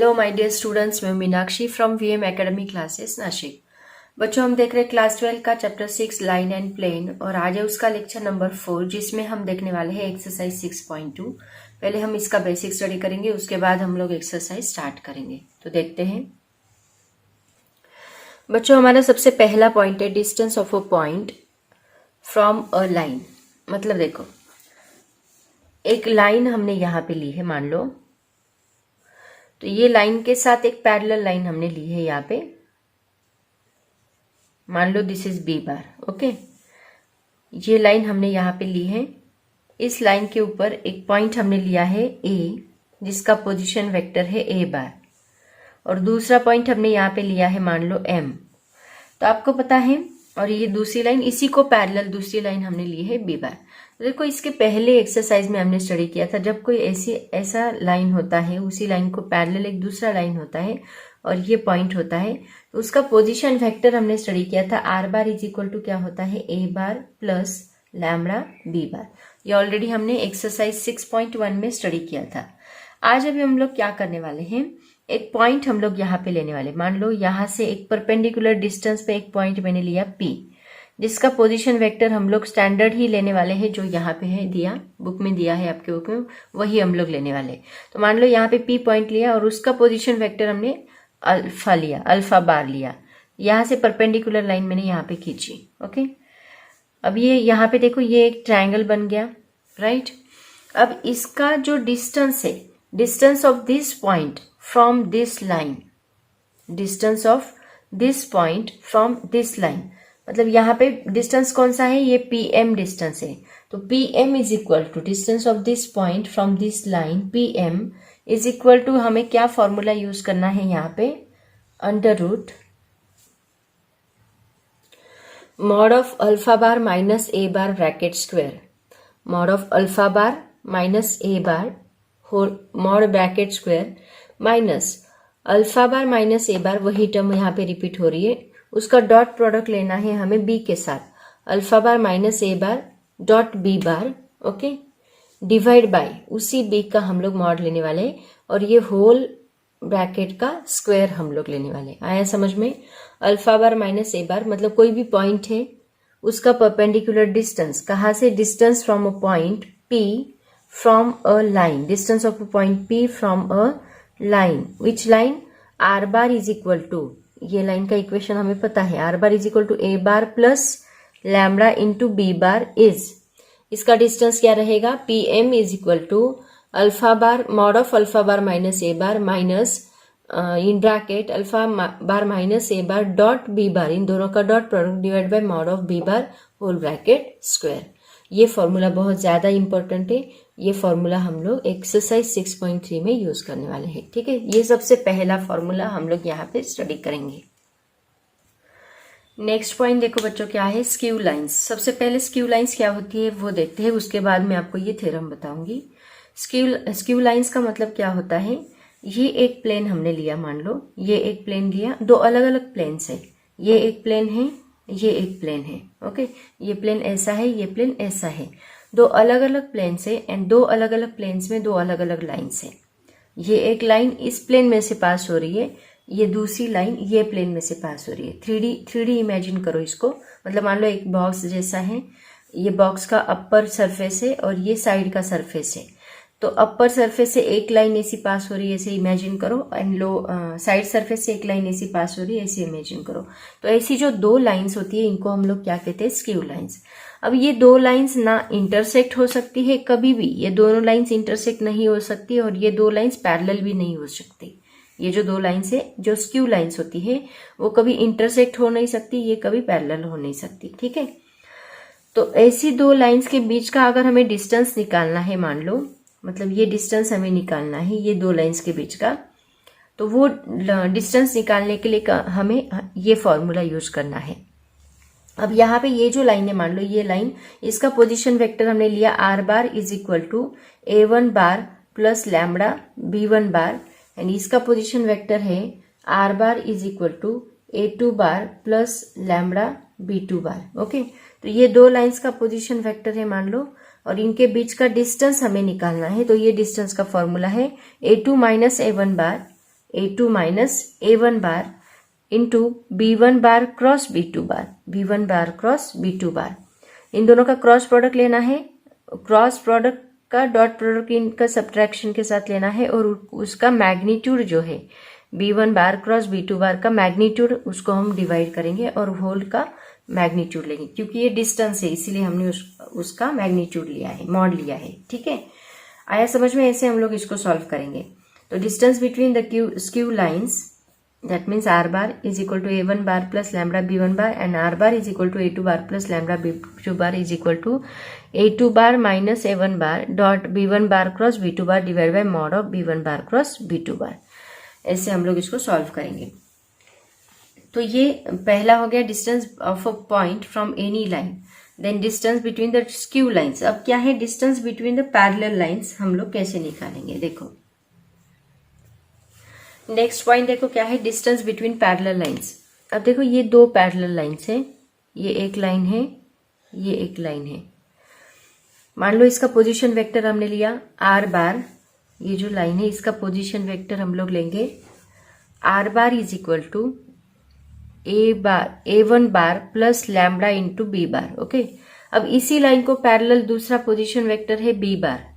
Hello my dear students, मैं Meenakshi from VM academy classes Nashik. बच्चों, हम देख रहे हैं क्लास 12 का चैप्टर 6 लाइन एंड प्लेन और आज है उसका लेक्चर नंबर 4 जिसमें हम देखने वाले हैं एक्सरसाइज 6.2। पहले हम इसका बेसिक स्टडी करेंगे, उसके बाद हम लोग एक्सरसाइज स्टार्ट करेंगे। तो देखते हैं बच्चों, हमारा सबसे पहला पॉइंट है distance of a point from a line. मतलब देखो, एक लाइन हमने यहाँ पे ली है, मान लो तो ये लाइन के साथ एक पैरेलल लाइन हमने ली है यहाँ पे, मान लो this is B bar. Okay, ये लाइन हमने यहाँ पे ली है। इस लाइन के ऊपर एक पॉइंट हमने लिया है ए, जिसका पोजीशन वेक्टर है ए बार, और दूसरा पॉइंट हमने यहाँ पे लिया है मान लो एम। तो आपको पता है, और ये दूसरी लाइन, इसी को पैरेलल दूसरी लाइन हमने ली है बी बार। देखो, इसके पहले एक्सरसाइज में हमने स्टडी किया था, जब कोई ऐसा लाइन होता है, उसी लाइन को पैरेलल एक दूसरा लाइन होता है और ये पॉइंट होता है, तो उसका पोजीशन वेक्टर हमने स्टडी किया था। R bar is equal to क्या होता है, A bar plus lambda B bar. ये ऑलरेडी हमने एक्सरसाइज 6.1 में स्टडी किया था। आज अभी हम लोग क्या करने वाले हैं, एक पॉइंट हम लोग यहाँ पे लेने वाले। मान लो यहाँ से एक परपेंडिकुलर डिस्टेंस पे एक पॉइंट मैंने लिया P, जिसका पोजीशन वेक्टर हम लोग स्टैंडर्ड ही लेने वाले हैं, जो यहाँ पे है दिया, बुक में दिया है आपके बुक में, वही हम लोग लेने वाले। तो मान लो यहाँ पे P पॉइंट लिया और उसका पोजीशन वेक्टर हमने अल्फा लिया, अल्फा बार लिया। यहाँ से परपेंडिकुलर लाइन मैंने यहाँ पे खींची। ओके, अब ये यहाँ पे देखो, ये एक ट्रायंगल बन गया, राइट। अब इसका जो डिस्टेंस है, distance of this point from this line, distance of this point from this line, मतलब यहाँ पे डिस्टेंस कौन सा है, ये पी एम डिस्टेंस है। तो P M is equal to distance of this point from this line, P M is equal to, हमें क्या फॉर्मूला यूज करना है यहाँ पे, under root mod of alpha bar minus A bar bracket square, mod of alpha bar minus A bar whole mod bracket square minus alpha bar minus A bar, वही term यहाँ पे repeat हो रही है, उसका डॉट प्रोडक्ट लेना है हमें बी के साथ, alpha bar minus A bar dot B bar. Okay, divide by उसी बी का हम लोग मॉड लेने वाले हैं, और ये होल ब्रैकेट का स्क्वायर हम लोग लेने वाले। आया समझ में? अल्फा बार माइनस ए बार मतलब कोई भी पॉइंट है, उसका परपेंडिकुलर डिस्टेंस, कहाँ से, distance from a point P from a line, distance of a point P from a line, which line, R bar is equal to, ये लाइन का equation हमें पता है, R bar is equal to A bar plus lambda into B bar is, इसका distance क्या रहेगा, P M is equal to alpha bar mod of alpha bar minus A bar minus in bracket alpha bar minus A bar dot B bar, इन दोनों का dot product divide by mod of B bar whole bracket square. ये formula बहुत ज्यादा important है, ये formula हम लोग एक्सरसाइज 6.3 में यूज करने वाले हैं। ठीक है, ये सबसे पहला फॉर्मूला हम लोग यहाँ पे स्टडी करेंगे। नेक्स्ट पॉइंट देखो बच्चों, क्या है, स्क्यू लाइंस। सबसे पहले स्क्यू लाइंस क्या होती है वो देखते हैं, उसके बाद मैं आपको ये थ्योरम बताऊंगी। स्क्यू लाइंस का मतलब क्या होता है, ये एक प्लेन हमने लिया, मान लो ये एक प्लेन लिया, दो अलग अलग प्लेन्स है, ये एक प्लेन है, ये एक प्लेन है। ओके, ये प्लेन ऐसा है, ये प्लेन ऐसा है, दो अलग अलग प्लेन्स है, एंड दो अलग अलग प्लेन्स में दो अलग अलग लाइन्स है। ये एक लाइन इस प्लेन में से पास हो रही है, ये दूसरी लाइन ये प्लेन में से पास हो रही है। 3D इमेजिन करो इसको, मतलब मान लो एक बॉक्स जैसा है, ये बॉक्स का अपर सरफेस है और ये साइड का सरफेस है। तो अपर सरफेस से एक लाइन ऐसी पास हो रही है, ऐसे इमेजिन करो, एंड लो साइड सरफेस से एक लाइन ऐसी पास हो रही है, ऐसे इमेजिन करो। तो ऐसी जो दो लाइंस होती है, इनको हम लोग क्या कहते हैं, स्क्यू लाइंस। अब ये दो लाइंस ना इंटरसेक्ट हो सकती है कभी भी, ये दोनों लाइंस इंटरसेक्ट नहीं हो सकती, और ये दो लाइंस पैरेलल भी नहीं हो सकती। ये जो दो लाइंस है, जो स्क्यू लाइंस होती है, वो कभी इंटरसेक्ट हो नहीं सकती, ये कभी पैरेलल हो नहीं सकती। ठीक है, तो ऐसी दो लाइंस के बीच का अगर हमें डिस्टेंस निकालना है, मान लो मतलब ये डिस्टेंस हमें निकालना है ये दो लाइंस के बीच का, तो वो डिस्टेंस निकालने के लिए हमें ये फॉर्मूला यूज करना है। अब यहाँ पे ये जो लाइन है, मान लो ये लाइन, इसका पोजीशन वेक्टर हमने लिया R bar is equal to A1 bar plus lambda B1 bar, and इसका पोजीशन वेक्टर है R bar is equal to A2 bar plus lambda B2 bar. Okay, तो ये दो लाइंस का पोजीशन वेक्टर है मान लो, और इनके बीच का डिस्टेंस हमें निकालना है। तो ये डिस्टेंस का फॉर्मूला है A2 माइनस A1 बार A2 minus A1 bar into B1 bar cross B2 बार, B1 बार क्रॉस B2 बार। इन दोनों का क्रॉस प्रोडक्ट लेना है, क्रॉस प्रोडक्ट का डॉट प्रोडक्ट इनका सब्ट्रैक्शन के साथ लेना है और उसका मैग्नीट्यूड जो है B1 बार क्रॉस B2 बार का मैग्नीट्यूड उसको हम डिवाइड करेंगे और होल का मैग्नीट्यूड लेंगे, क्योंकि ये डिस्टेंस है इसीलिए हमने उसका मैग्नीट्यूड लिया है, मॉड लिया है। ठीक है, आया समझ में? ऐसे हम लोग इसको सॉल्व करेंगे। तो distance between the skew lines that means R bar is equal to A1 bar plus lambda B1 bar and R bar is equal to A2 bar plus lambda B2 bar is equal to A2 bar minus A1 bar dot B1 bar cross B2 bar divide by mod of B1 bar cross B2 bar. ऐसे हम लोग इसको solve करेंगे। तो ये पहला हो गया distance of a point from any line. Then distance between the skew lines. अब क्या है distance between the parallel lines, हम लोग कैसे निकालेंगे? देखो नेक्स्ट पॉइंट देखो क्या है डिस्टेंस बिटवीन पैरेलल लाइन्स। अब देखो ये दो पैरेलल लाइन्स है, ये एक लाइन है, ये एक लाइन है। मान लो इसका पोजीशन वेक्टर हमने लिया R बार, ये जो लाइन है इसका पोजीशन वेक्टर हम लोग लेंगे R bar is equal to A1 bar plus lambda into B bar. Okay, अब इसी लाइन को पैरेलल दूसरा पोजीशन वेक्टर है B बार।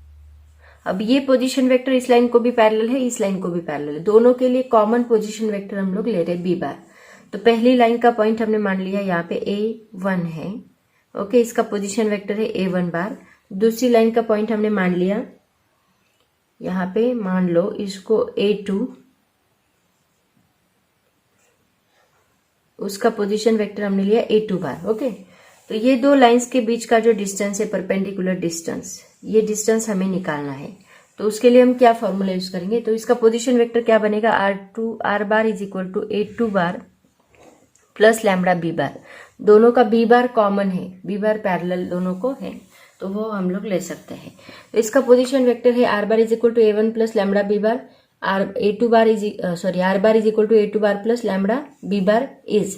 अब ये पोजीशन वेक्टर इस लाइन को भी पैरेलल है, इस लाइन को भी पैरेलल है, दोनों के लिए कॉमन पोजीशन वेक्टर हम लोग ले रहे हैं B बार। तो पहली लाइन का पॉइंट हमने मान लिया यहाँ पे A1 है। ओके, इसका पोजीशन वेक्टर है A1 बार। दूसरी लाइन का पॉइंट हमने मान लिया यहाँ पे, मान लो इसको A2, उसका पोजीशन वेक्टर हमने लिया A2 बार। ओके, तो ये दो लाइंस के बीच का जो डिस्टेंस है परपेंडिकुलर डिस्टेंस, ये डिस्टेंस हमें निकालना है। तो उसके लिए हम क्या फॉर्मूला यूज करेंगे? तो इसका पोजीशन वेक्टर क्या बनेगा? R bar is equal to A2 bar plus lambda B bar. दोनों का B बार कॉमन है, B बार पैरेलल दोनों को है, तो वो हम लोग ले सकते हैं। तो इसका पोजीशन वेक्टर है R bar is equal to A1 plus lambda B bar. R bar is equal to A2 bar plus lambda B bar is,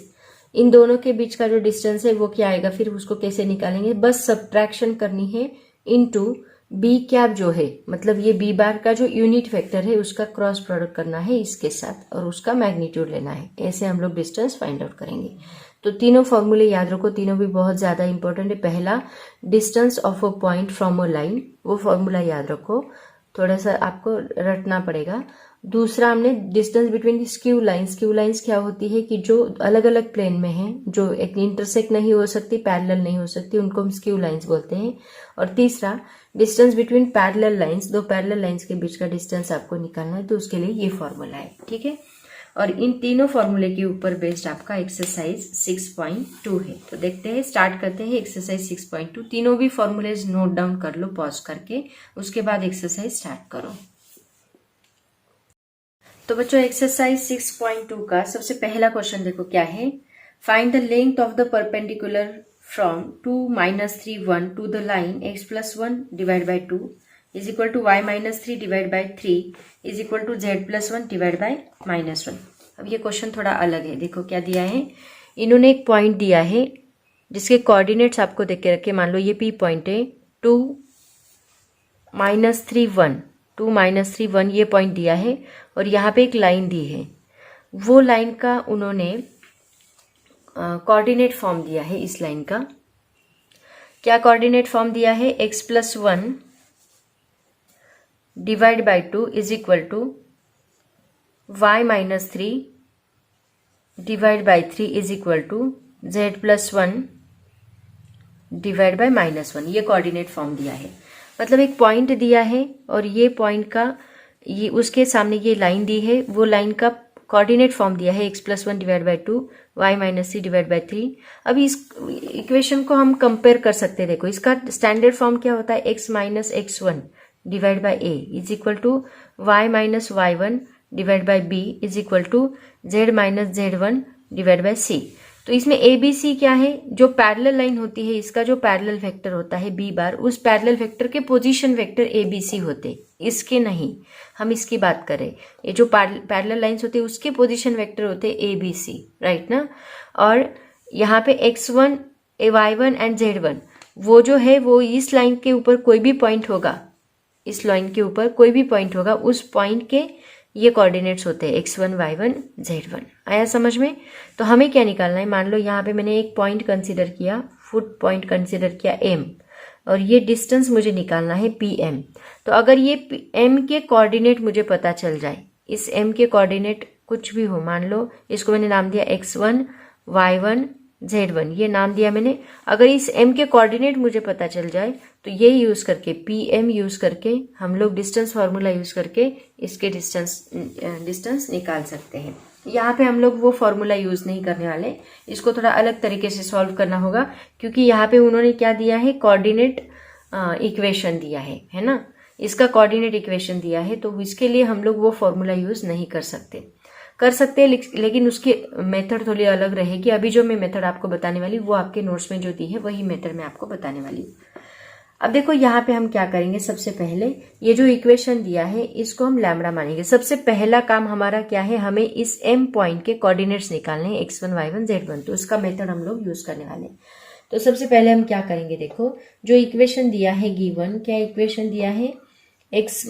इन दोनों के बीच का जो डिस्टेंस है वो क्या आएगा? फिर उसको कैसे निकालेंगे? बस सब्ट्रैक्शन करनी है इनटू B कैप जो है, मतलब ये B बार का जो यूनिट वेक्टर है उसका क्रॉस प्रोडक्ट करना है इसके साथ और उसका मैग्नीट्यूड लेना है। ऐसे हम लोग डिस्टेंस फाइंड आउट करेंगे। तो तीनों फॉर्मूले याद रखो, तीनों भी बहुत ज्यादा इंपॉर्टेंट है। पहला distance of a point from a line, वो फॉर्मूला याद रखो, थोड़ा सा आपको रटना पड़ेगा। दूसरा हमने distance between skew lines. Skew lines क्या होती है कि जो अलग अलग प्लेन में है, जो एक इंटरसेक्ट नहीं हो सकती, पैरेलल नहीं हो सकती, उनको हम स्क्यू लाइंस बोलते हैं। और तीसरा डिस्टेंस बिटवीन पैरेलल लाइंस, दो पैरेलल लाइंस के बीच का डिस्टेंस आपको निकालना है, तो उसके लिए ये फॉर्मूला है। ठीक है, और इन तीनों फॉर्मूले के ऊपर बेस्ड आपका एक्सरसाइज 6.2 है। तो देखते हैं, स्टार्ट करते हैं एक्सरसाइज 6.2। तीनों भी फॉर्मूलेज नोट डाउन कर लो पॉज करके, उसके बाद एक्सरसाइज स्टार्ट करो। तो बच्चों एक्सरसाइज 6.2 का सबसे पहला क्वेश्चन देखो क्या है। Find the length of the perpendicular from 2 -3 1 to the line x + 1 divide by 2 is equal to y - 3 divide by 3 is equal to z + 1 divide by -1। अब ये क्वेश्चन थोड़ा अलग है। देखो क्या दिया है, इन्होंने एक पॉइंट दिया है जिसके कोऑर्डिनेट्स आपको देख के रखे। मान लो ये P पॉइंट है, 2 -3 1 2 -3 1 ये पॉइंट दिया है, और यहाँ पे एक लाइन दी है। वो लाइन का उन्होंने कोऑर्डिनेट फॉर्म दिया है। इस लाइन का क्या कोऑर्डिनेट फॉर्म दिया है? x + 1 divide by 2 is equal to y - 3 divide by 3 is equal to z + 1 divide by -1। ये कोऑर्डिनेट फॉर्म दिया है। मतलब एक पॉइंट दिया है और ये पॉइंट का ये उसके सामने ये लाइन दी है, वो लाइन का कोऑर्डिनेट फॉर्म दिया है x + 1 divide by 2 y - 3 divide by 3। अभी इस इक्वेशन को हम कंपेयर कर सकते हैं। देखो इसका स्टैंडर्ड फॉर्म क्या होता है? x - x1 divide by a is equal to y - y1 divide by b is equal to z - z1 divide by c। तो इसमें ए बी सी क्या है? जो पैरेलल लाइन होती है, इसका जो पैरेलल वेक्टर होता है b बार, उस पैरेलल वेक्टर के position vector A B C होते, इसके नहीं। हम इसकी बात करें, ये जो पैरेलल लाइंस होते हैं उसके पोजीशन वेक्टर होते ए बी सी, राइट ना। और यहाँ पे x1 y1 एंड z1 वो जो है वो इस लाइन के ऊपर कोई भी पॉइंट होगा, इस लाइन के ऊपर कोई भी पॉइंट होगा, उस पॉइंट के ये कोऑर्डिनेट्स होते हैं x1 y1 z1। आया समझ में? तो हमें क्या निकालना है, मान लो यहाँ पे मैंने एक पॉइंट कंसिडर किया, फुट पॉइंट कंसिडर किया m, और ये डिस्टेंस मुझे निकालना है pm। तो अगर ये m के कोऑर्डिनेट मुझे पता चल जाए, इस m के कोऑर्डिनेट कुछ भी हो, मान लो इसको मैंने नाम दिया x1 y1 z1, ये नाम दिया मैंने। अगर इस m के कोऑर्डिनेट मुझे पता चल जाए तो ये यूज करके, pm यूज करके हम लोग डिस्टेंस फार्मूला यूज करके इसके डिस्टेंस निकाल सकते हैं। यहाँ पे हम लोग वो फॉर्मूला यूज नहीं करने वाले, इसको थोड़ा अलग तरीके से सॉल्व करना होगा, क्योंकि यहाँ पे उन्होंने क्या दिया है, कोऑर्डिनेट इक्वेशन दिया है ना, इसका कोऑर्डिनेट इक्वेशन दिया है, तो इसके लिए हम लोग वो फॉर्मूला यूज नहीं कर सकते लेकिन उसकी मेथड थोड़ी अलग रहेगी। अभी जो मैं मेथड आपको बताने वाली वो आपके नोट्स में जो दी है वही मेथड मैं आपको बताने वाली हूँ। अब देखो यहाँ पे हम क्या करेंगे, सबसे पहले ये जो इक्वेशन दिया है इसको हम लैम्बडा मानेंगे। सबसे पहला काम हमारा क्या है, हमें इस m पॉइंट के कोऑर्डिनेट्स निकालने हैं x1 y1 z1, तो इसका मेथड हम लोग यूज करने वाले हैं। तो सबसे पहले हम क्या करेंगे, देखो जो इक्वेशन दिया है गिवन, क्या इक्वेशन दिया है, x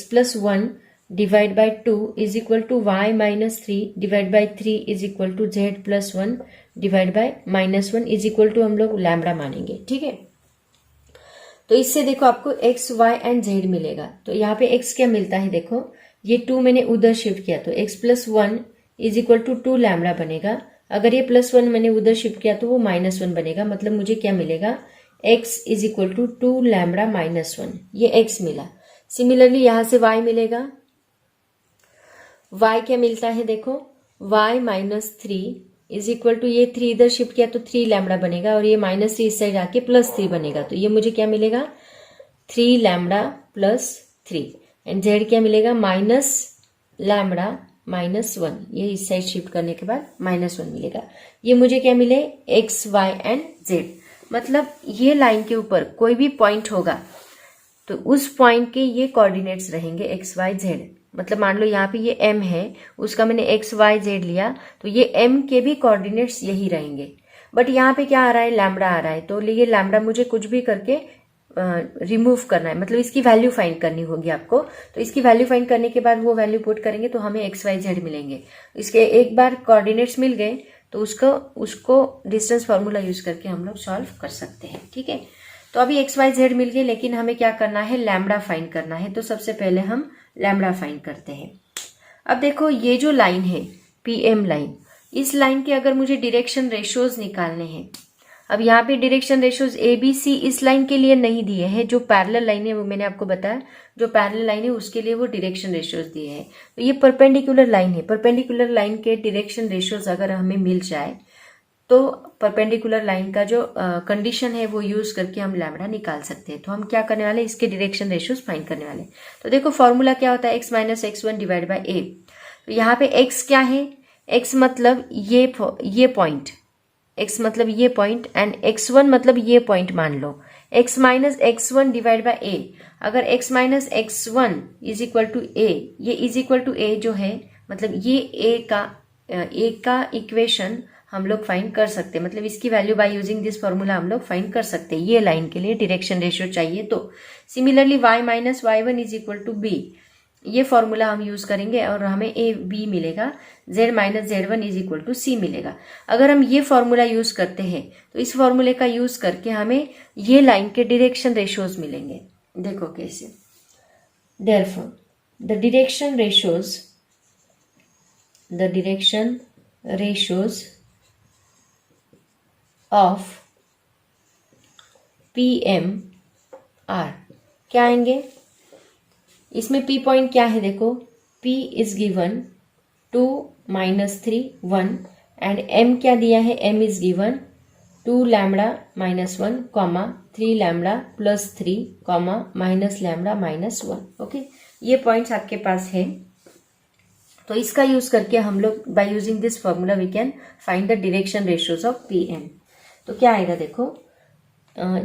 plus 1 divide by 2 is equal to y minus 3 divide by 3 is equal to z plus 1 divide by minus 1 is equal to हम लोग लैम्बडा मानेंगे। ठीक है, तो इससे देखो आपको x, y एंड z मिलेगा। तो यहाँ पे x क्या मिलता है, देखो ये 2 मैंने उधर शिफ्ट किया तो x plus 1 is equal to 2 lambda बनेगा। अगर ये प्लस 1 मैंने उधर शिफ्ट किया तो वो माइनस 1 बनेगा, मतलब मुझे क्या मिलेगा, x is equal to 2 lambda minus 1, ये x मिला। सिमिलरली यहाँ से y मिलेगा, y क्या मिलता है, देखो y minus 3 is equal to, ये 3 इधर शिफ्ट किया तो 3 लैम्बडा बनेगा, और ये माइनस 3 इस साइड आके प्लस 3 बनेगा, तो ये मुझे क्या मिलेगा, 3 लैम्बडा प्लस 3। एंड z क्या मिलेगा, माइनस लैम्बडा माइनस 1, ये इस साइड शिफ्ट करने के बाद माइनस 1 मिलेगा। ये मुझे क्या मिले, x, y एंड z। मतलब ये लाइन के ऊपर कोई भी पॉइंट होगा तो उस पॉइंट के ये कोऑर्डिनेट्स रहेंगे x, y, z। मतलब मान लो यहाँ पे ये m है, उसका मैंने x, y, z लिया, तो ये m के भी कोऑर्डिनेट्स यही रहेंगे। बट यहाँ पे क्या आ रहा है, लैम्बडा आ रहा है, तो ये लैम्बडा मुझे कुछ भी करके रिमूव करना है, मतलब इसकी वैल्यू फाइंड करनी होगी आपको। तो इसकी वैल्यू फाइंड करने के बाद वो वैल्यू पुट करेंगे तो हमें x, y, z मिलेंगे। इसके एक बार कोऑर्डिनेट्स मिल गए तो उसको डिस्टेंस फार्मूला यूज करके हम लोग सॉल्व कर सकते हैं। ठीक है, तो अभी x, y, z मिल गए, लेकिन हमें क्या करना है, लैम्बडा फाइंड करना है। तो सबसे पहले हम लैम्बडा फाइंड करते हैं। अब देखो ये जो लाइन है pm लाइन, इस लाइन के अगर मुझे डायरेक्शन रेशियोज निकालने हैं, अब यहाँ पे डायरेक्शन रेशियोज ABC इस लाइन के लिए नहीं दिए हैं, जो पैरेलल लाइन है वो मैंने आपको बताया, जो पैरेलल लाइन है उसके लिए वो डायरेक्शन रेशियोज दिए हैं। तो ये परपेंडिकुलर लाइन है, परपेंडिकुलर लाइन के डायरेक्शन रेशियोज अगर हमें मिल जाए तो परपेंडिकुलर लाइन का जो कंडीशन है वो यूज करके हम लैम्बडा निकाल सकते हैं। तो हम क्या करने वाले, इसके डायरेक्शन रेशियोज फाइंड करने वाले। तो देखो फॉर्मूला क्या होता है, x minus x1 divide by a। तो यहाँ पे x क्या है, x मतलब ये पॉइंट, x मतलब ये पॉइंट, एंड x1 मतलब ये पॉइंट मान लो, x minus x1 divide by a। अगर x minus x1 is equal to a, ये इज इक्वल टू a जो है, मतलब ये a का इक्वेशन हम लोग फाइंड कर सकते हैं, मतलब इसकी value by using this formula हम लोग फाइंड कर सकते हैं। ये लाइन के लिए डायरेक्शन रेशियो चाहिए तो similarly y minus y1 is equal to b, ये फॉर्मूला हम यूज करेंगे और हमें a b मिलेगा, z minus z1 is equal to c मिलेगा। अगर हम ये फॉर्मूला यूज करते हैं तो इस फॉर्मूले का यूज करके हमें ये लाइन के डायरेक्शन रेशियोज मिलेंगे। देखो कैसे, therefore the direction ratios of PM R क्या आएंगे, इसमें P पॉइंट क्या है, देखो P is given 2 minus 3 1, and M क्या दिया है, M is given 2 lambda minus 1 comma 3 lambda plus 3 comma minus lambda minus 1। Okay, ये पॉइंट्स आपके पास है। तो इसका यूज करके हम लोग by using this formula we can find the direction ratios of PM। तो क्या आएगा, देखो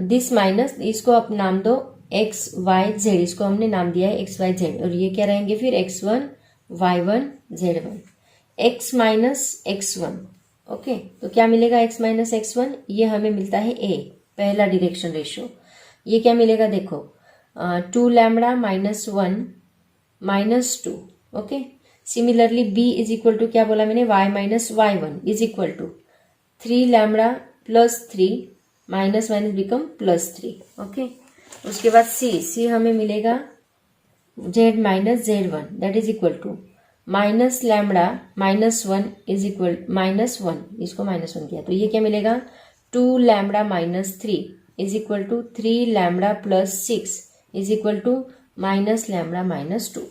दिस माइनस, इसको आप नाम दो x, y, z, इसको हमने नाम दिया है x, y, z, और ये क्या रहेंगे फिर x1, y1, z1, x minus x1। Okay, तो क्या मिलेगा x माइनस x1, ये हमें मिलता है a, पहला डायरेक्शन रेशियो। ये क्या मिलेगा, देखो 2 lambda minus 1 -2। Okay, similarly b is equal to क्या बोला मैंने, y minus y1 is equal to 3 lambda plus 3 minus minus become +3। Okay, उसके बाद c हमें मिलेगा z minus z1 that is equal to minus lambda -1 is equal -1, इसको -1 किया तो ये क्या मिलेगा 2 lambda minus 3 is equal to 3 lambda plus 6 is equal to minus lambda minus 2।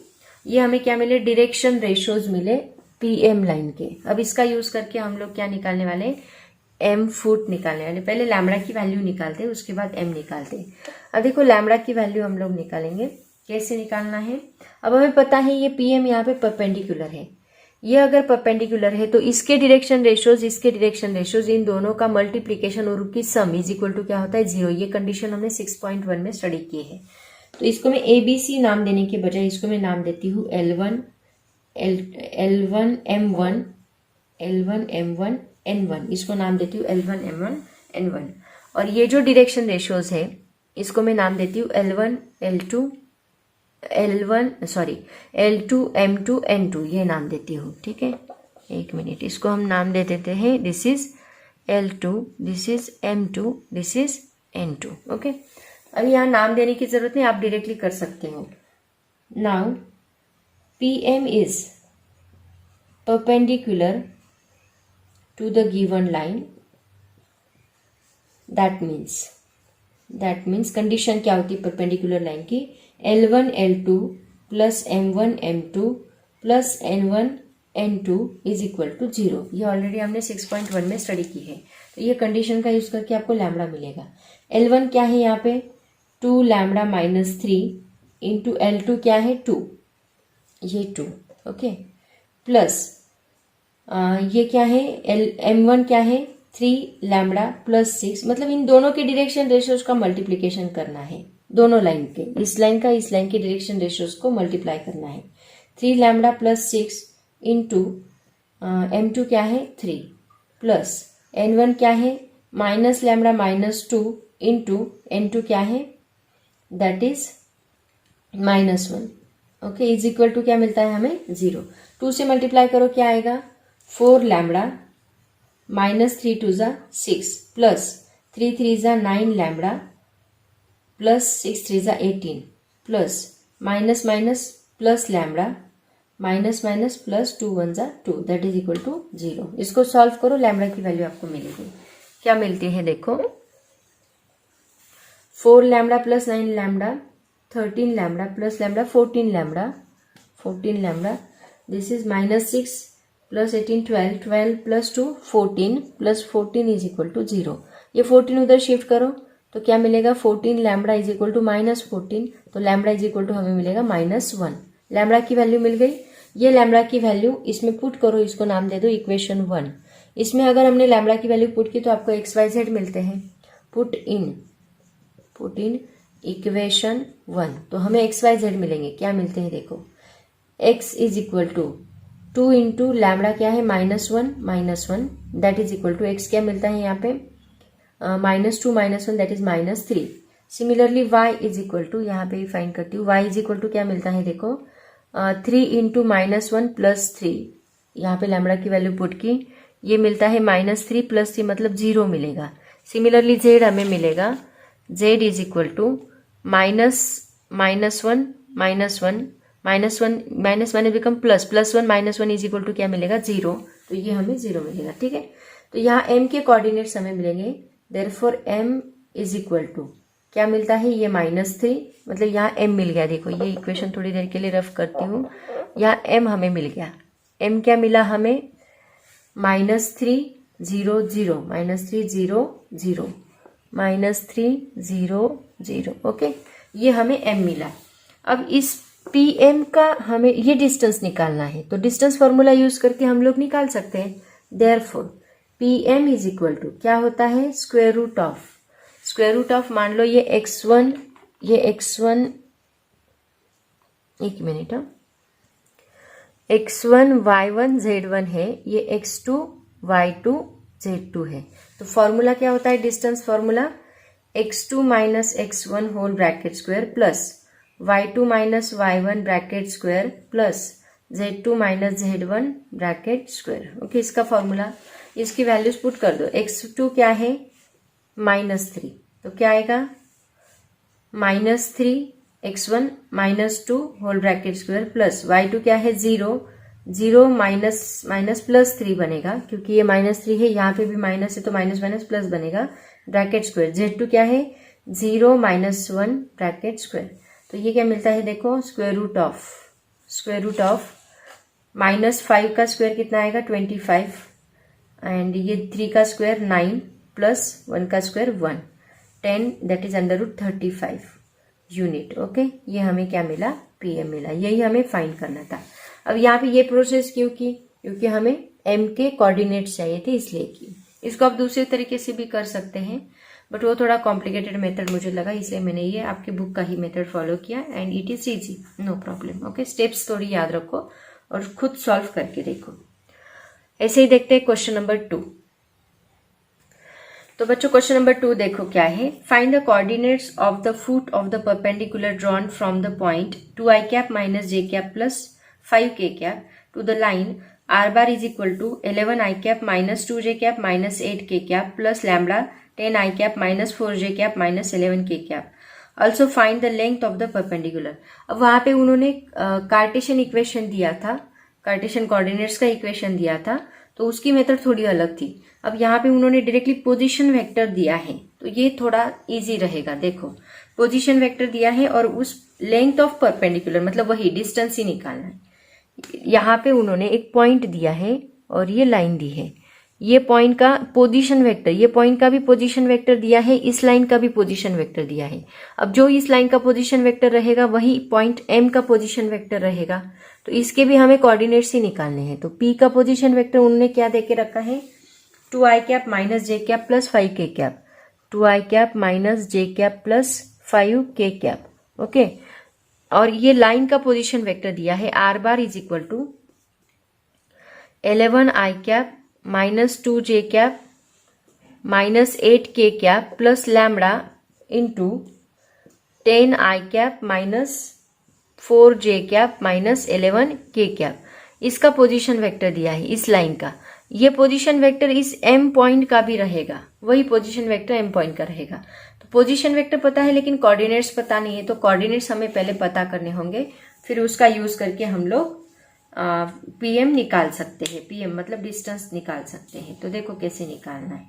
ये हमें क्या मिले, डायरेक्शन रेशियोज मिले पीएम लाइन के। अब इसका यूज करके हम लोग क्या निकालने वाले, एम फुट निकालने वाले। पहले लैम्बडा की वैल्यू निकालते, उसके बाद एम निकालते। अब देखो लैम्बडा की वैल्यू हम लोग निकालेंगे, कैसे निकालना है। अब हमें पता है ये पीएम यहाँ पे परपेंडिकुलर है, ये अगर परपेंडिकुलर है तो इसके डायरेक्शन रेशियोज इन दोनों का मल्टीप्लीकेशन और उनकी सम इज इक्वल टू क्या होता है 0। ये कंडीशन हमने 6.1 में स्टडी की है। तो इसको मैं ABC नाम देने के बजाय इसको मैं नाम देती हूँ L1M1 N1, इसको नाम देती हूँ L1M1 N1। और ये जो डायरेक्शन रेशियोज है इसको मैं नाम देती हूँ L2M2 N2, ये नाम देती हूँ। ठीक है, एक मिनट, इसको हम नाम दे देते हैं, this is L2, this is M2, this is N2। Okay, अब यहाँ नाम देने की जरूरत नहीं, आप डायरेक्टली कर सकते हो। Now PM is perpendicular to the given line, that means condition क्या होती है परपेंडिकुलर लाइन की, L1 L2 plus M1 M2 plus N1 N2 is equal to 0। ये ऑलरेडी हमने 6.1 में स्टडी की है। तो ये कंडीशन का यूज करके आपको लैम्बडा मिलेगा। L1 क्या है यहाँ पे 2 लैम्बडा माइनस 3 इंटू L2 क्या है 2, ये 2। ओके, प्लस ये क्या है M1 क्या है 3 लैम्बडा प्लस 6, मतलब इन दोनों के डायरेक्शन रेशियोज का मल्टीप्लीकेशन करना है, दोनों लाइन के, इस लाइन की डायरेक्शन रेशियोज को मल्टीप्लाई करना है। 3 लैम्बडा प्लस 6 इंटू M2 क्या है 3 प्लस N1 क्या है minus lambda minus 2 into N2 क्या है that is -1। Okay, is equal to क्या मिलता है हमें 0। 2 से मल्टीप्लाई करो क्या आएगा 4 लैम्बडा माइनस 3 2 ज़ा 6 प्लस 3 3 ज़ा 9 लैम्बडा प्लस 6 3 ज़ा 18 plus minus minus plus lambda minus minus plus 2 1 ज़ा 2 दैट इज इक्वल टू 0। इसको सॉल्व करो, लैम्बडा की वैल्यू आपको मिलेगी, क्या मिलती है देखो 4 lambda plus 9 lambda 13 lambda plus lambda 14 lambda, this is -6 plus 18 12 plus 2 14 plus 14 is equal to 0। ये 14 उधर शिफ्ट करो तो क्या मिलेगा 14 लैम्बडा इज इक्वल टू -14, तो लैम्बडा इज इक्वल टू हमें मिलेगा -1। लैम्बडा की वैल्यू मिल गई। ये लैम्बडा की वैल्यू इसमें पुट करो, इसको नाम दे दो इक्वेशन 1। इसमें अगर हमने लैम्बडा की वैल्यू पुट की तो आपको XYZ मिलते हैं। पुट इन इक्वेशन 1 तो हमें XYZ मिलेंगे। क्या मिलते हैं देखो, x is equal to 2 into lambda क्या है -1 that is equal to x क्या मिलता है यहाँ पे -2 -1 that is -3। Similarly y is equal to, यहाँ पे फाइंड करती हूँ, y इज इक्वल टू क्या मिलता है देखो 3 इंटू -1 प्लस 3, यहाँ पे लैम्बडा की वैल्यू पुट की, ये मिलता है -3 प्लस 3 मतलब 0 मिलेगा। सिमिलरली z हमें मिलेगा z is equal to -1 become +1 is equal to क्या मिलेगा 0, तो ये हमें 0 मिलेगा। ठीक है, तो यहाँ m के कोऑर्डिनेट्स हमें मिलेंगे, therefore m is equal to क्या मिलता है ये -3, मतलब यहाँ m मिल गया। देखो ये इक्वेशन थोड़ी देर के लिए रफ करती हूँ, यहाँ m हमें मिल गया। m क्या मिला हमें -3 0 0 -3 0 ओके, ये हमें m मिला। अब इस pm का हमें ये डिस्टेंस निकालना है, तो डिस्टेंस फॉर्मूला यूज करके हम लोग निकाल सकते हैं। Therefore pm is equal to क्या होता है स्क्वायर रूट ऑफ मान लो ये x1 एक मिनट, x1 y1 z1 है, ये x2 y2 z2 है। तो फॉर्मूला क्या होता है distance formula x2 minus x1 whole bracket square plus y2 minus y1 bracket square plus z2 minus z1 bracket square. Okay, इसका फॉर्मूला, इसकी वैल्यूज पुट कर दो। x2 क्या है -3, तो क्या आएगा -3 x1 -2 whole bracket square plus y2 क्या है 0 माइनस प्लस 3 बनेगा, क्योंकि ये -3 है, यहाँ पे भी माइनस है तो माइनस माइनस प्लस बनेगा ब्रैकेट स्क्वायर। z2 क्या है 0 -1 ब्रैकेट स्क्वायर। तो ये क्या मिलता है देखो, स्क्वायर रूट ऑफ -5 का स्क्वायर कितना आएगा 25 एंड ये 3 का स्क्वायर 9 प्लस 1 का square 1 10 that is √35 unit. Okay, ये हमें क्या मिला PM मिला, यही हमें फाइंड करना था। अब यहाँ पे ये प्रोसेस क्यों की, क्योंकि हमें M के कोऑर्डिनेट्स चाहिए थे इसलिए की। इसको आप दूसरे तरीके से भी कर सकते हैं बट वो थोड़ा कॉम्प्लिकेटेड मेथड मुझे लगा, इसलिए मैंने ये आपकी बुक का ही मेथड फॉलो किया and it is easy, no problem. Okay, steps थोड़ी याद रखो और खुद सॉल्व करके देखो। ऐसे ही देखते हैं क्वेश्चन नंबर 2। तो बच्चों क्वेश्चन नंबर 2 देखो क्या है, find the coordinates of the foot of the perpendicular drawn from the point 2i cap minus j cap plus 5k cap to the line r bar is equal to 11i cap minus 2j cap minus 8k cap plus lambda 10i cap minus 4j cap minus 11k cap. Also find the length of the perpendicular. अब वहां पे उन्होंने Cartesian equation दिया था, Cartesian coordinates का equation दिया था, तो उसकी मेथड थोड़ी अलग थी। अब यहाँ पे उन्होंने डायरेक्टली पोजीशन वेक्टर दिया है, तो ये थोड़ा इजी रहेगा। देखो पोजीशन वेक्टर दिया है और उस लेंथ ऑफ परपेंडिकुलर मतलब वही डिस्टेंस ही निकालना है। यहाँ पे उन्होंने एक पॉइंट दिया है और ये लाइन दी है, ये पॉइंट का पोजीशन वेक्टर, ये पॉइंट का भी पोजीशन वेक्टर दिया है, इस लाइन का भी पोजीशन वेक्टर दिया है। अब जो इस लाइन का पोजीशन वेक्टर रहेगा वही पॉइंट M का पोजीशन वेक्टर रहेगा, तो इसके भी हमें कोऑर्डिनेट्स ही निकालने हैं। तो P का पोजीशन वेक्टर उन्होंने क्या देके रखा है 2i cap minus j cap plus 5k cap, 2i cap minus j cap plus 5k cap. Okay, और ये लाइन का पोजीशन वेक्टर दिया है r bar is equal to 11i cap minus 2j cap minus 8k cap plus lambda into 10i cap minus 4j cap minus 11k cap. इसका position vector दिया है इस line का, ये पोजीशन वेक्टर इस M point का भी रहेगा, वही पोजीशन वेक्टर M पॉइंट का रहेगा। तो पोजीशन वेक्टर पता है लेकिन कोऑर्डिनेट्स पता नहीं है, तो कोऑर्डिनेट्स हमें पहले पता करने होंगे, फिर उसका यूज करके हम लोग PM निकाल सकते हैं। PM मतलब डिस्टेंस निकाल सकते हैं। तो देखो कैसे निकालना है।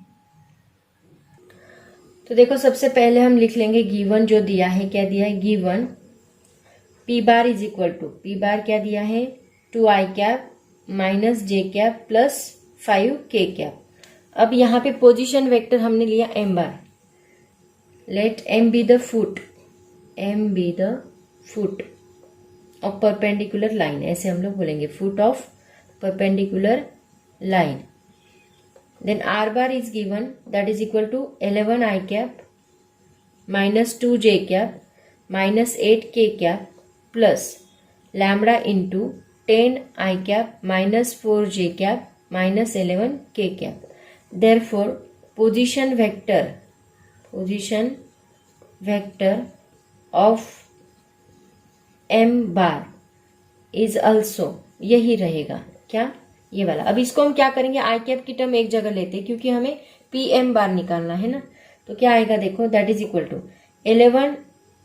तो देखो सबसे पहले हम लिख लेंगे गिवन जो दिया है, क्या दिया है given P bar is equal to, P bar क्या दिया है 2i cap minus j cap plus 5k cap. अब यहाँ पे पोजीशन वेक्टर हमने लिया M bar, let M be the foot, M be the foot of perpendicular line, ऐसे हम लोग बोलेंगे foot of perpendicular line. Then r bar is given that is equal to 11i cap minus 2j cap minus 8k cap plus lambda into 10i cap minus 4j cap minus 11k cap. Therefore position vector of M bar is also, यही रहेगा क्या ये वाला। अब इसको हम क्या करेंगे i कैप की टर्म एक जगह लेते हैं क्योंकि हमें PM बार निकालना है ना। तो क्या आएगा देखो दैट इज इक्वल टू 11,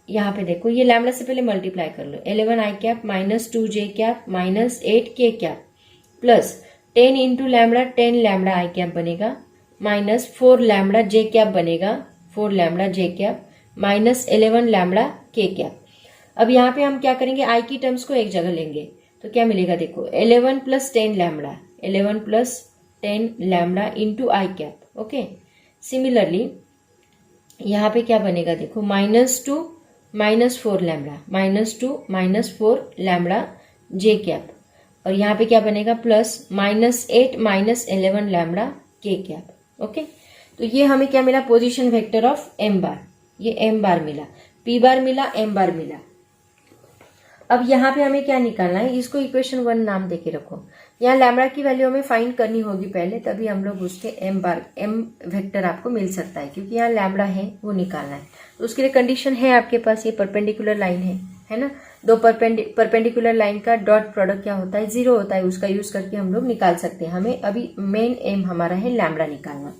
यहाँ पे देखो ये लैम्बडा से पहले मल्टीप्लाई कर लो, 11i cap minus 2j cap minus 8k cap plus 10 into lambda 10 lambda i cap बनेगा माइनस 4 लैम्बडा j कैप बनेगा 4 lambda j cap minus 11 lambda k cap. अब यहाँ पे हम क्या करेंगे i की टर्म्स को एक जगह लेंगे, तो क्या मिलेगा देखो 11 plus 10 lambda, 11 plus 10 lambda into i cap. Okay, similarly यहाँ पे क्या बनेगा देखो -2 minus 4 lambda, -2 minus 4 lambda j cap, और यहाँ पे क्या बनेगा plus -8 minus 11 lambda k cap. Okay, तो ये हमें क्या मिला पोजीशन वेक्टर ऑफ M बार, ये M बार मिला, P बार मिला, M बार मिला। अब यहाँ पे हमें क्या निकालना है, इसको इक्वेशन 1 नाम देके रखो। यहाँ लैम्बडा की वैल्यू हमें फाइंड करनी होगी पहले, तभी हम लोग उसके M वेक्टर आपको मिल सकता है, क्योंकि यहाँ लैम्बडा है वो निकालना है। तो उसके लिए कंडीशन है आपके पास, ये परपेंडिकुलर लाइन है, है ना। दो परपेंडिकुलर लाइन का डॉट प्रोडक्ट क्या होता है, 0 होता है। उसका यूज करके हम लोग निकाल सकते हैं। हमें अभी मेन एम हमारा है लैम्बडा निकालना।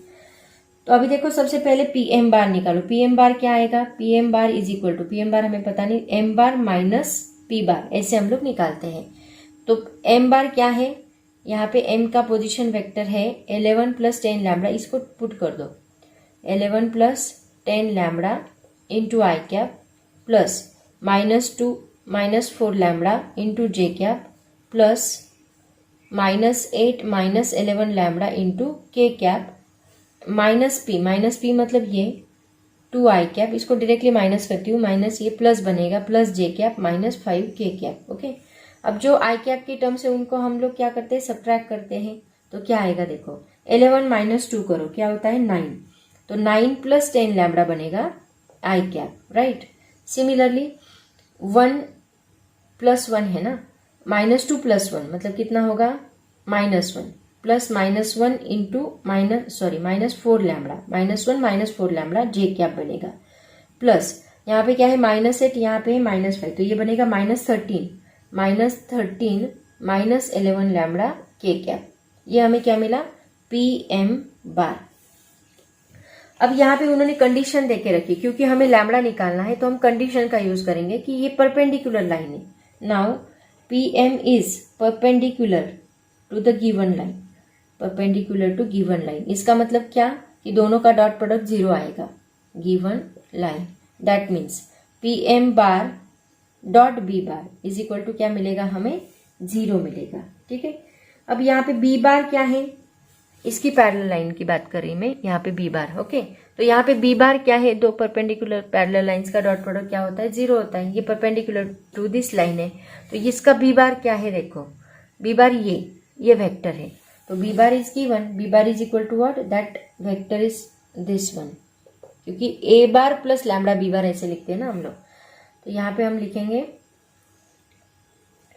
तो अभी देखो सबसे पहले पी एम बार निकालो। पी एम बार क्या आएगा, P M bar is equal to, P M bar हमें पता नहीं, M bar minus P bar, ऐसे हम लोग निकालते हैं। तो एम बार क्या है, यहाँ पे एम का पोजीशन वेक्टर है 11 प्लस 10 लैम्बडा, इसको पुट कर दो 11 plus 10 lambda into I cap plus -4 lambda into J cap plus -8 minus 11 lambda into K cap minus P मतलब ये 2 आई कैप, इसको डायरेक्टली माइनस करती हूँ, माइनस ये प्लस बनेगा प्लस जे कैप माइनस 5 के कैप। ओके, अब जो आई कैप की टर्म्स है उनको हम लोग क्या करते हैं, सब्ट्रैक्ट करते हैं। तो क्या आएगा देखो, 11 माइनस 2 करो, क्या होता है 9, तो 9 प्लस 10 लैम्बडा बनेगा आई कैप, राइट। सिमिलरली 1 प्लस 1 है ना, -2 प्लस 1 मतलब कितना होगा -1 प्लस -1 इंटू -4 लैम्बडा, -1 -4 लैम्बडा जे कैप बनेगा प्लस यहाँ पे क्या है -8, यहाँ पे है -5, तो ये बनेगा -13 -11 लैम्बडा के कैप। ये हमें क्या मिला, पी एम बार। अब यहाँ पे उन्होंने कंडीशन देके रखी, क्योंकि हमें लैम्बडा निकालना है तो हम कंडीशन का यूज करेंगे कि ये परपेंडिकुलर लाइन है। Now P M is perpendicular to the given line, perpendicular to given line. इसका मतलब क्या कि दोनों का डॉट प्रोडक्ट 0 आएगा, given line. That means P M bar dot B bar is equal to क्या मिलेगा, हमें 0 मिलेगा। ठीक है, अब यहाँ पे बी बार क्या है, इसकी पैरेलल लाइन की बात कर रही मैं, यहाँ पे बी बार। ओके, तो यहाँ पे बी बार क्या है, दो परपेंडिकुलर पैरेलल लाइंस का डॉट प्रोडक्ट क्या होता है, 0 होता है। ये परपेंडिकुलर टू दिस लाइन है, तो इसका बी बार क्या है, देखो बी बार ये वेक्टर है, तो B bar is given, B bar is equal to what, that vector is this one, क्योंकि A bar plus lambda B bar ऐसे लिखते हैं ना हम लोग। तो यहाँ पे हम लिखेंगे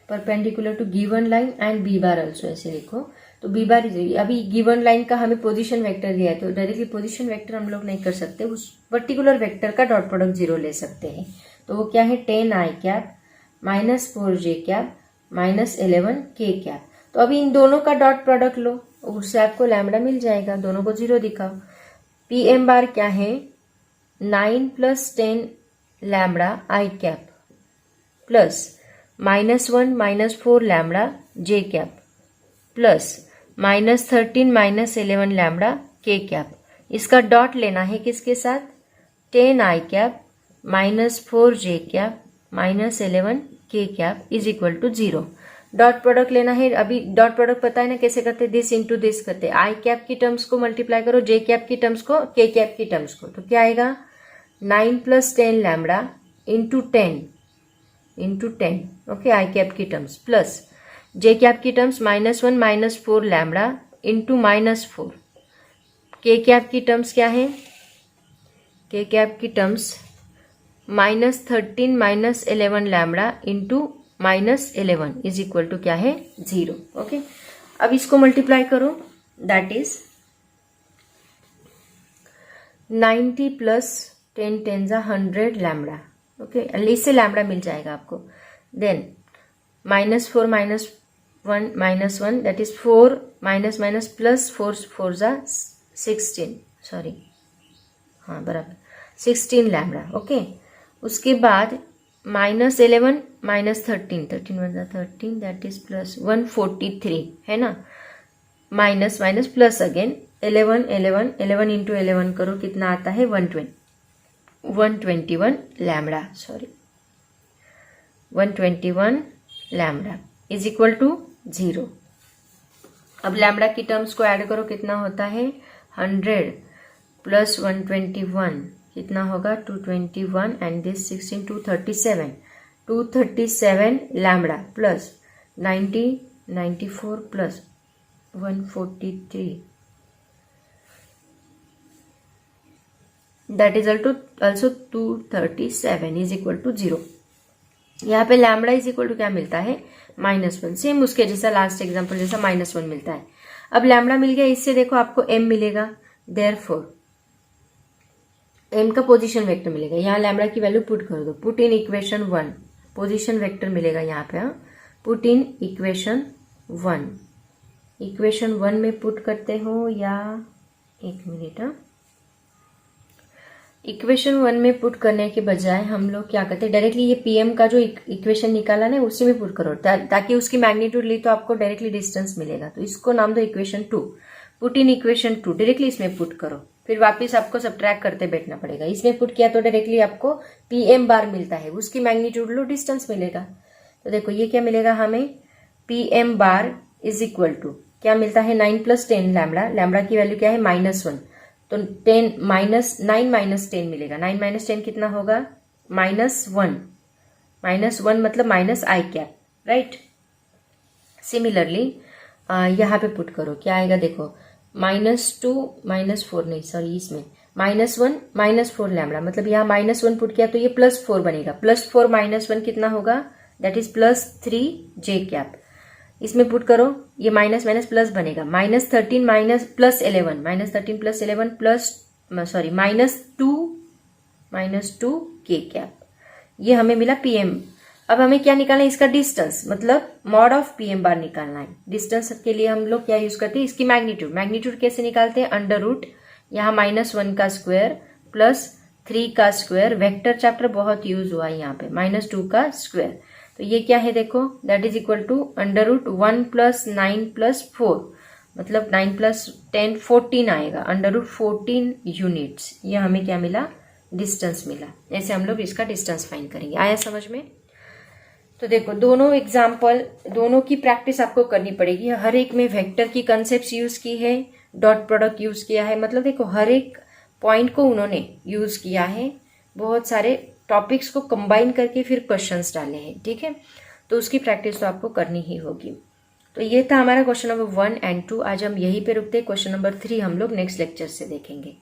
perpendicular to given line and B bar also, ऐसे लिखो। तो बी बार इज, अभी गिवन लाइन का हमें पोजीशन वेक्टर दिया है, तो डायरेक्टली पोजीशन वेक्टर हम लोग नहीं कर सकते, उस पर्टिकुलर वेक्टर का डॉट प्रोडक्ट 0 ले सकते हैं। तो वो क्या है, 10 आई कैप -4 जे कैप -11 के कैप। तो अभी इन दोनों का डॉट प्रोडक्ट लो, उससे आपको लैम्बडा मिल जाएगा, दोनों को 0 दिखाओ। पी एम बार क्या है, 9 प्लस 10 लैम्बडा आई कैप प्लस -1 -4 लैम्बडा जे कैप प्लस -13 -11 लैम्बडा के कैप। इसका डॉट लेना है किसके साथ, 10 आई cap -4 J cap -11 K cap is equal to 0। Dot product लेना है, अभी डॉट प्रोडक्ट पता है ना कैसे करते, दिस इंटू दिस करते, आई कैप की टर्म्स को मल्टीप्लाई करो जे कैप की टर्म्स को, के कैप की टर्म्स को, तो क्या आएगा 9 प्लस 10 लैम्बडा इंटू 10 ओके, आई कैप की टर्म्स प्लस जे कैप की टर्म्स -1 -4 लैम्बडा इंटू -4, के कैप की टर्म्स क्या है, के कैप की terms -13 -11 lambda into -11 is equal to क्या है 0। ओके, अब इसको मल्टीप्लाई करो, that is 90 plus 10 10 100 lambda. Okay, इससे लैम्बडा मिल जाएगा आपको। Then -4 -1 that is 4 minus plus 4 जा 16, सॉरी हाँ बराबर 16 लैम्बडा। ओके, उसके बाद -11 -13 दैट इज प्लस 143 है ना, माइनस प्लस अगेन 11 इंटू 11 करो, कितना आता है 121 lambda, sorry 121 lambda is equal to 0। अब लैम्बडा की टर्म्स को ऐड करो, कितना होता है 100 प्लस 121 कितना होगा 221 and this 16 237 lambda plus 94 plus 143 that is also 237 is equal to 0। यहाँ पे लैम्बडा इज इक्वल टू क्या मिलता है -1, सेम उसके जैसा लास्ट एग्जांपल जैसा -1 मिलता है। अब लैम्बडा मिल गया, इससे देखो आपको m मिलेगा, देयरफॉर m का पोजीशन वेक्टर मिलेगा। यहाँ लैम्बडा की वैल्यू पुट कर दो, put in equation 1, position vector मिलेगा यहाँ पे। पुट इन इक्वेशन 1, इक्वेशन 1 में पुट करते हो या एक मिनट। इक्वेशन 1 में पुट करने के बजाय हम लोग क्या करते हैं, डायरेक्टली ये पीएम का जो इक्वेशन निकाला ना उसी में पुट करो, ताकि उसकी मैग्नीट्यूड ली तो आपको डायरेक्टली डिस्टेंस मिलेगा। तो इसको नाम दो equation 2। Put in equation 2 directly इसमें पुट करो, फिर वापस आपको सब्ट्रैक्ट करते बैठना पड़ेगा। इसमें पुट किया तो डायरेक्टली आपको पीएम बार मिलता है, उसकी मैग्नीट्यूड लो, डिस्टेंस मिलेगा। तो देखो ये क्या मिलेगा हमें, PM bar is equal to क्या मिलता है, 9 + 10 लैम्बडा। लैम्बडा की वैल्यू क्या है, -1, तो 9 - 10 मिलेगा। 9 - 10 कितना होगा, -1। -1 मतलब -i², राइट। सिमिलरली यहाँ पे पुट करो, क्या आएगा देखो, -2 -4 नहीं सॉरी, इसमें -1 -4 लैम्बडा, मतलब यहाँ -1 पुट किया तो ये +4 बनेगा। +4 - 1 कितना होगा, दैट इज +3j²। इसमें पुट करो, ये माइनस माइनस प्लस बनेगा। -13 +11 -13 + 11 सॉरी -2k²। ये हमें मिला पीएम। अब हमें क्या निकालना है, इसका डिस्टेंस, मतलब मॉड ऑफ पीएम बार निकालना है। डिस्टेंस के लिए हम लोग क्या यूज करते हैं, इसकी मैग्नीट्यूड। मैग्नीट्यूड कैसे निकालते हैं, √ यहाँ -1 का स्क्वायर +3 का स्क्वायर। वेक्टर चैप्टर बहुत यूज हुआ है यहाँ पे, -2 का स्क्वायर। तो ये क्या है देखो, दैट इज इक्वल टू √1 + 9 + 4, मतलब 9 + 10 14 आएगा। √14 यूनिट्स, ये हमें क्या मिला, डिस्टेंस मिला। ऐसे हम लोग इसका डिस्टेंस फाइंड करेंगे। आया समझ में। तो देखो दोनों एग्जाम्पल, दोनों की प्रैक्टिस आपको करनी पड़ेगी। हर एक में वेक्टर की कंसेप्ट यूज की है, डॉट प्रोडक्ट यूज किया है, मतलब देखो हर एक पॉइंट को उन्होंने यूज किया है। बहुत सारे टॉपिक्स को कंबाइन करके फिर क्वेश्चंस डाले हैं, ठीक है। तो उसकी प्रैक्टिस तो आपको करनी ही होगी। तो ये था हमारा क्वेश्चन नंबर 1 और 2। आज हम यहीं पे रुकते हैं। क्वेश्चन नंबर 3 हम लोग नेक्स्ट लेक्चर से देखेंगे।